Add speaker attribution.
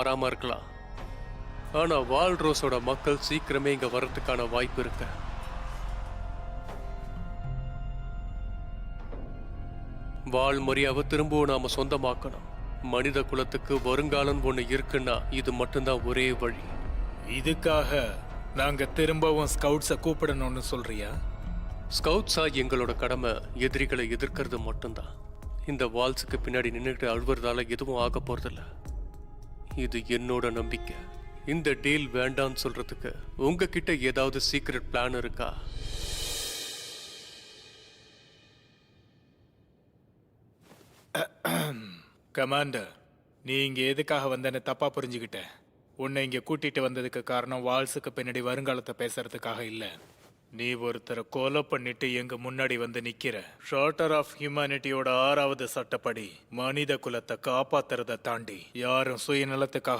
Speaker 1: வராம இருக்கலாம். ஆனா வால்ரோஸோட மக்கள் சீக்கிரமே இங்க வர்றதுக்கான வாய்ப்பு இருக்கு. வால்மரியாவை திரும்பவும் நாம சொந்தமாக்கணும். மனித குலத்துக்கு வருங்காலம் ஒண்ணு இருக்குன்னா இது மட்டும்தான் ஒரே வழி.
Speaker 2: இதுக்காக நாங்க திரும்பவும் ஸ்கவுட்ஸை கூப்பிடணும்னு சொல்றியா?
Speaker 1: ஸ்கவுட்ஸா எங்களோட கடமை எதிரிகளை எதிர்க்கிறது மட்டும்தான். இந்த வால்ஸுக்கு பின்னாடி நின்றுட்டு அழுவுறதால எதுவும் ஆக போறதில்ல. இது என்னோட நம்பிக்கை. இந்த டீல் வேண்டான்னு சொல்றதுக்கு உங்ககிட்ட ஏதாவது சீக்ரெட் பிளான் இருக்கா?
Speaker 2: கமாண்டர், நீ இங்க எதுக்காக வந்தேன்னு தப்பா புரிஞ்சுக்கிட்ட. உன்னை இங்க கூட்டிட்டு வந்ததுக்கு காரணம் வால்ஸுக்கு பின்னாடி வருங்காலத்தை பேசுறதுக்காக இல்ல. நீ ஒருத்தரை கொலை பண்ணிட்டு எங்க முன்னாடி வந்து நிக்கிற. ஷார்ட்டர் ஆஃப் ஹியூமனிட்டியோட 6வது சட்டப்படி மனித குலத்தை காப்பாத்துறதை தாண்டி யாரும் சுயநலத்துக்காக